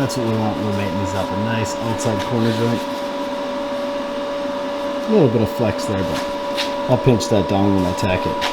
That's what we want when we're making these up. A nice outside corner joint. A little bit of flex there, but I'll pinch that down when I tack it.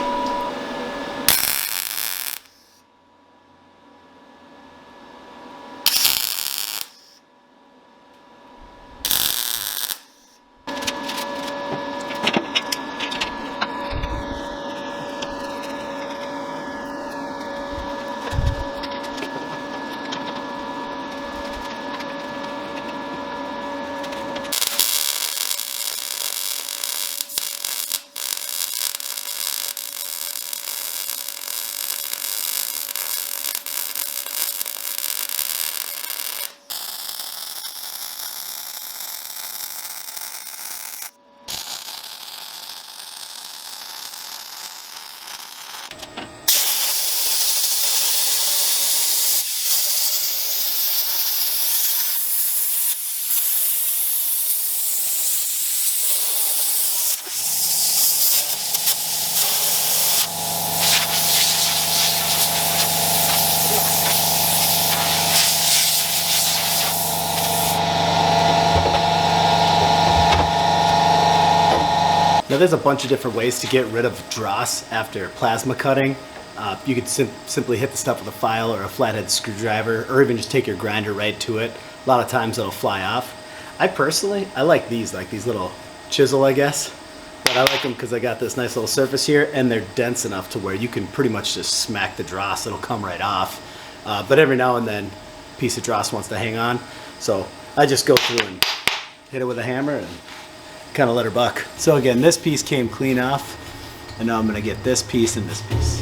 Now there's a bunch of different ways to get rid of dross after plasma cutting. You could simply hit the stuff with a file or a flathead screwdriver, or even just take your grinder right to it. A lot of times it'll fly off. I like these little chisel, I guess. But I like them because I got this nice little surface here, and they're dense enough to where you can pretty much just smack the dross. It'll come right off. But every now and then, a piece of dross wants to hang on. So I just go through and hit it with a hammer and kind of let her buck. So again, this piece came clean off, and now I'm going to get this piece and this piece.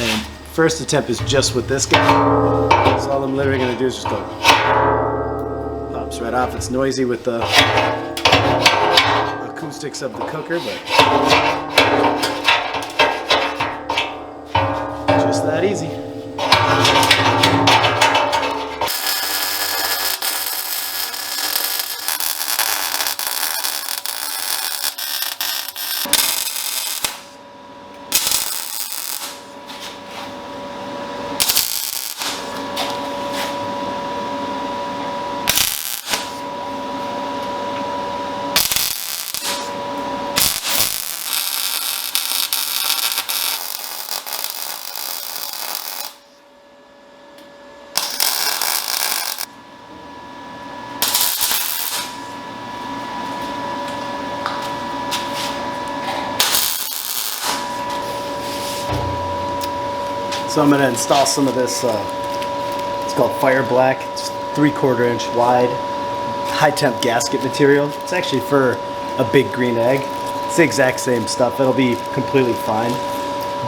And first attempt is just with this guy. So all I'm literally going to do is just go. Pops right off. It's noisy with the acoustics of the cooker, but just that easy. So I'm going to install some of this, it's called Fire Black, it's 3/4 inch wide, high temp gasket material. It's actually for a big green egg. It's the exact same stuff, it'll be completely fine.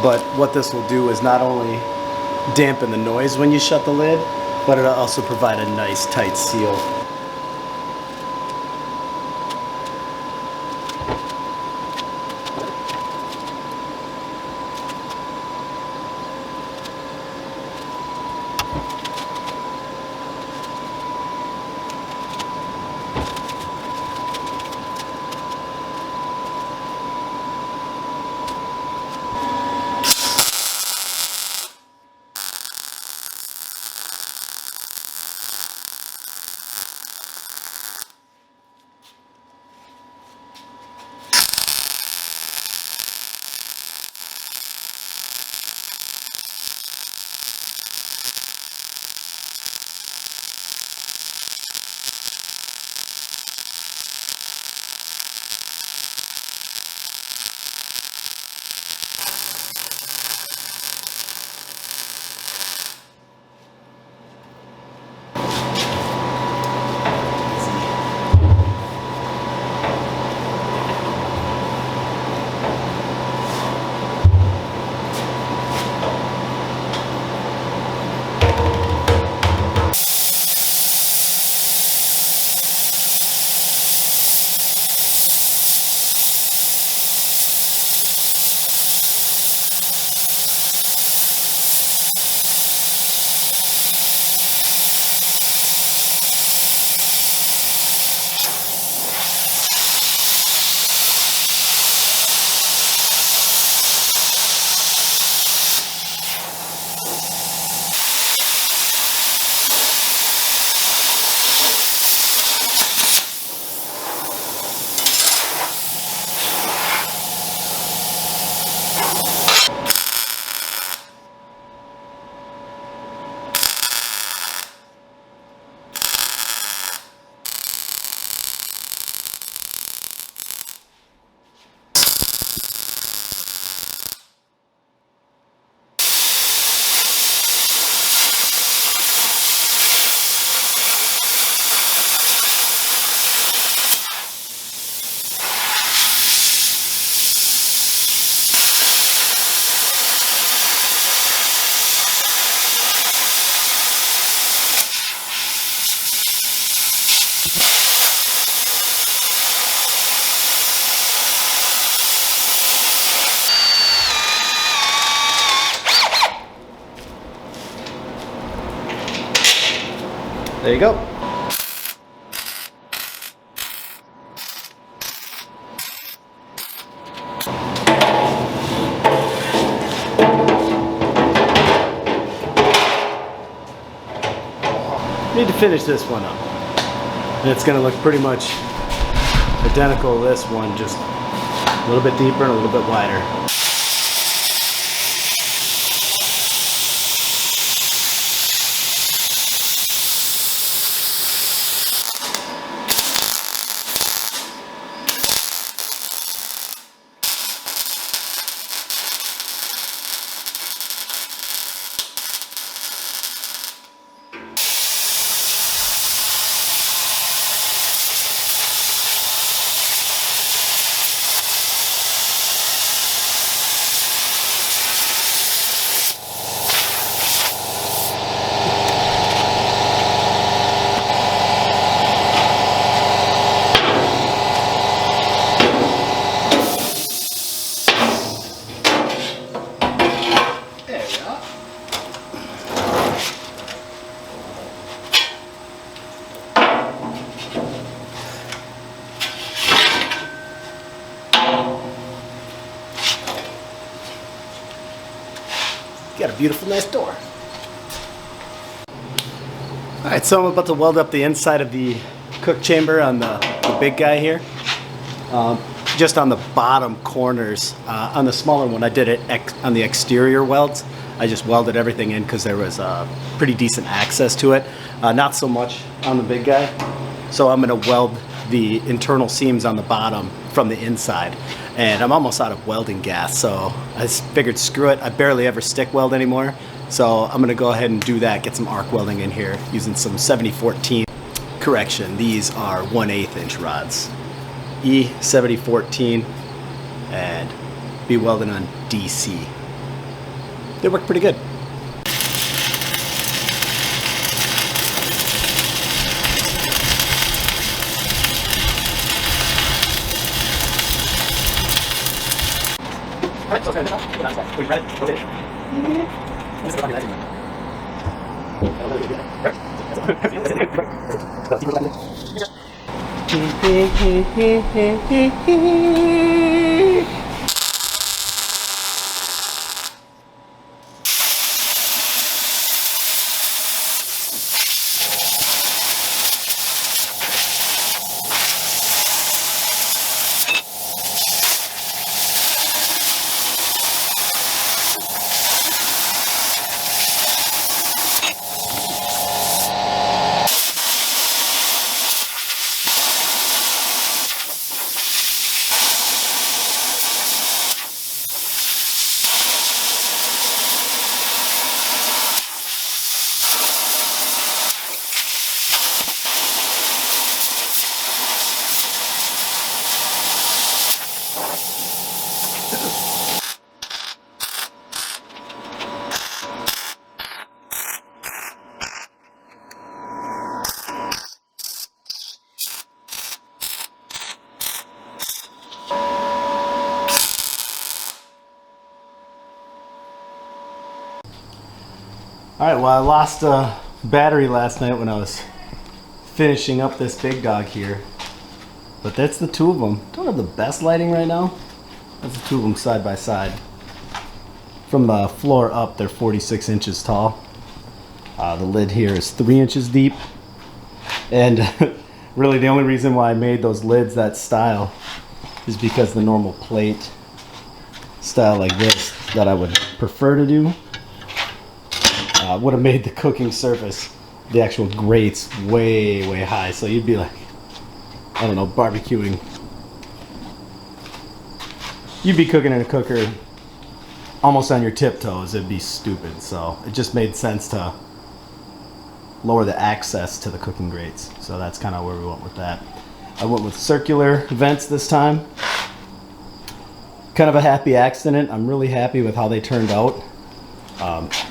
But what this will do is not only dampen the noise when you shut the lid, but it'll also provide a nice tight seal. There you go. Need to finish this one up. And it's gonna look pretty much identical to this one, just a little bit deeper and a little bit wider. Got a beautiful, nice door. Alright, so I'm about to weld up the inside of the cook chamber on the big guy here. Just on the bottom corners. On the smaller one, I did it on the exterior welds. I just welded everything in because there was pretty decent access to it. Not so much on the big guy. So I'm going to weld the internal seams on the bottom from the inside. And I'm almost out of welding gas, so I figured screw it. I barely ever stick weld anymore. So I'm gonna go ahead and do that, get some arc welding in here using some 7014. Correction, these are 1/8 inch rods. E7014 and be welding on DC. They work pretty good. Alright, so it's gonna put on top. We read it, rotate it. This is nice. Alright, well I lost a battery last night when I was finishing up this big dog here. But that's the two of them. Don't have the best lighting right now. That's the two of them side by side. From the floor up, they're 46 inches tall. The lid here is 3 inches deep. And really the only reason why I made those lids that style is because the normal plate style like this that I would prefer to do would have made the cooking surface, the actual grates, way, way high. So you'd be like, I don't know, barbecuing. You'd be cooking in a cooker almost on your tiptoes. It'd be stupid. So it just made sense to lower the access to the cooking grates. So that's kind of where we went with that. I went with circular vents this time. Kind of a happy accident. I'm really happy with how they turned out.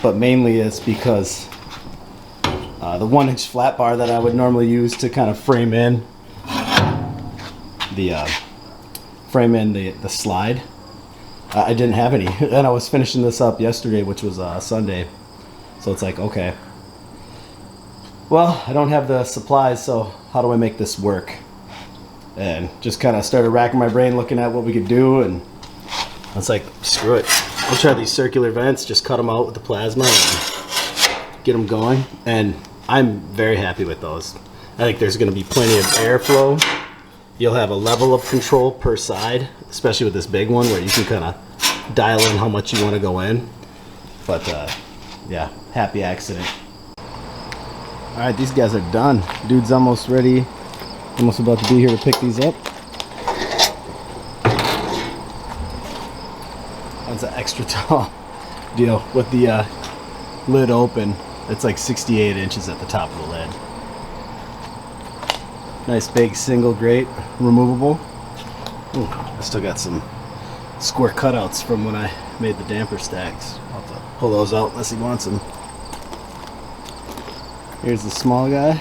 But mainly it's because the 1 inch flat bar that I would normally use to kind of frame in the slide, I didn't have any. And I was finishing this up yesterday, which was Sunday. So it's like, okay, well, I don't have the supplies, so how do I make this work? And just kind of started racking my brain looking at what we could do, and I was like, screw it. I'll try these circular vents, just cut them out with the plasma and get them going. And I'm very happy with those. I think there's going to be plenty of airflow. You'll have a level of control per side, especially with this big one where you can kind of dial in how much you want to go in. But yeah, happy accident. All right, these guys are done. Dude's almost ready. Almost about to be here to pick these up. That's an extra tall deal with the lid open. It's like 68 inches at the top of the lid. Nice big single grate, removable. Ooh, I still got some square cutouts from when I made the damper stacks. I'll have to pull those out unless he wants them. Here's the small guy.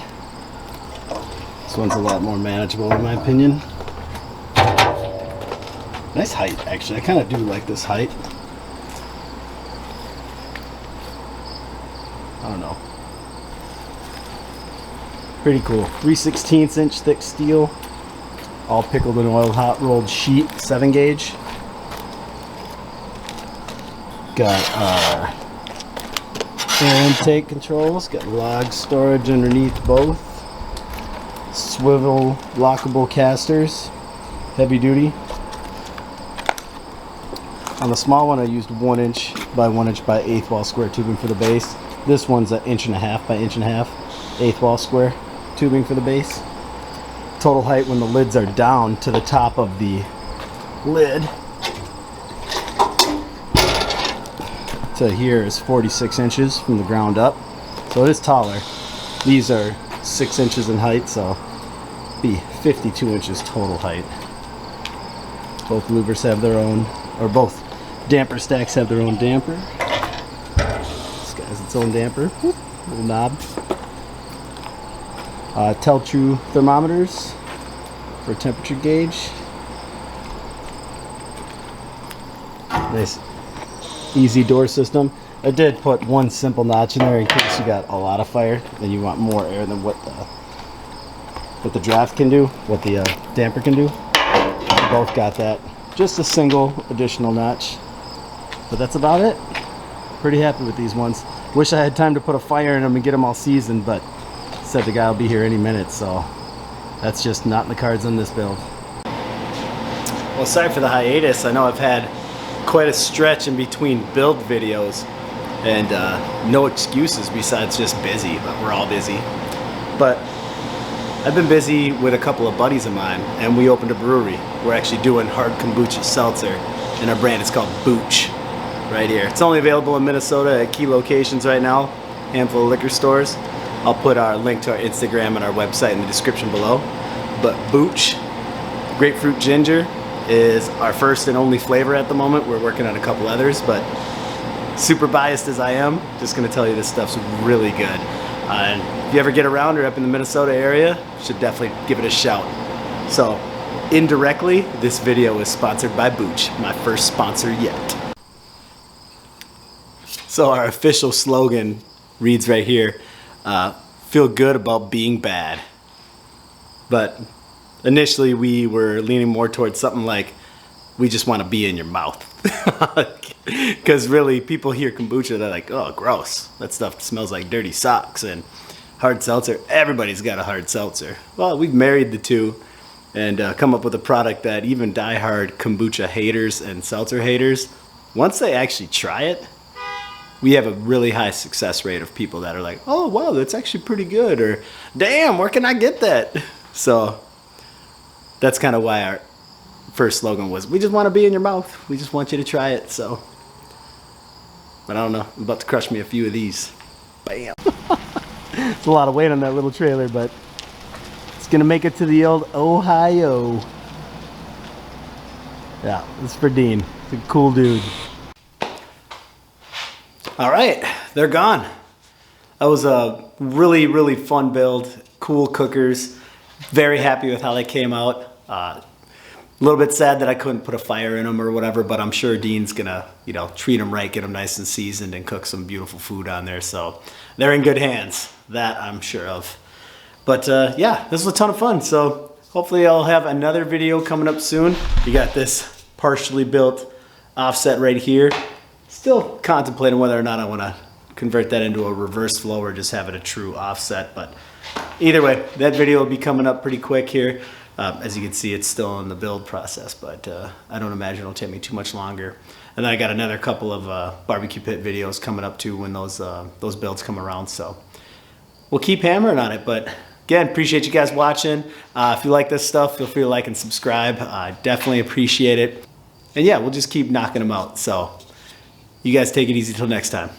This one's a lot more manageable in my opinion. Nice height, actually. I kind of do like this height. I don't know. Pretty cool. 3/16 inch thick steel. All pickled in oil, hot rolled sheet, 7 gauge. Got our air intake controls. Got log storage underneath both. Swivel lockable casters. Heavy duty. On the small one I used 1 inch by 1 inch by 1/8 wall square tubing for the base. This one's 1.5 inch by 1.5 inch, 1/8 wall square tubing for the base. Total height when the lids are down to the top of the lid to here is 46 inches from the ground up. So it is taller. These are 6 inches in height, so be 52 inches total height. Both louvers have their own, or both damper stacks have their own damper. This guy has its own damper. Whoop, little knob. Tell-True thermometers for temperature gauge. Nice easy door system. I did put one simple notch in there in case you got a lot of fire and you want more air than what the draft can do, what the damper can do. Both got that. Just a single additional notch. But that's about it. Pretty happy with these ones. Wish I had time to put a fire in them and get them all seasoned, but said the guy will be here any minute, so that's just not in the cards on this build. Well, sorry for the hiatus. I know I've had quite a stretch in between build videos, and no excuses besides just busy, but we're all busy. But I've been busy with a couple of buddies of mine, and we opened a brewery. We're actually doing hard kombucha seltzer, and our brand is called Booch, right here. It's only available in Minnesota at key locations right now, handful of liquor stores. I'll put our link to our Instagram and our website in the description below. But Booch, grapefruit ginger, is our first and only flavor at the moment. We're working on a couple others, but super biased as I am, just gonna tell you this stuff's really good. And if you ever get around or up in the Minnesota area, you should definitely give it a shout. So, indirectly, this video is sponsored by Booch, my first sponsor yet. So our official slogan reads right here, feel good about being bad. But initially we were leaning more towards something like, we just want to be in your mouth. Because really, people hear kombucha, they're like, oh, gross. That stuff smells like dirty socks. And hard seltzer, everybody's got a hard seltzer. Well, we've married the two and come up with a product that even diehard kombucha haters and seltzer haters, once they actually try it, we have a really high success rate of people that are like, oh, wow, that's actually pretty good. Or, damn, where can I get that? So that's kind of why our first slogan was, we just want to be in your mouth. We just want you to try it. So, but I don't know. I'm about to crush me a few of these. Bam. It's a lot of weight on that little trailer, but it's going to make it to the old Ohio. Yeah, this is for Dean. He's a cool dude. All right, they're gone. That was a really, really fun build. Cool cookers. Very happy with how they came out. A little bit sad that I couldn't put a fire in them or whatever, but I'm sure Dean's gonna, you know, treat them right, get them nice and seasoned, and cook some beautiful food on there. So they're in good hands, that I'm sure of. But yeah, this was a ton of fun. So hopefully I'll have another video coming up soon. You got this partially built offset right here. Still contemplating whether or not I want to convert that into a reverse flow or just have it a true offset. But either way, that video will be coming up pretty quick here. As you can see, it's still in the build process, but I don't imagine it'll take me too much longer. And then I got another couple of barbecue pit videos coming up too when those builds come around. So we'll keep hammering on it. But again, appreciate you guys watching. If you like this stuff, feel free to like and subscribe. I definitely appreciate it. And yeah, we'll just keep knocking them out. So you guys take it easy till next time.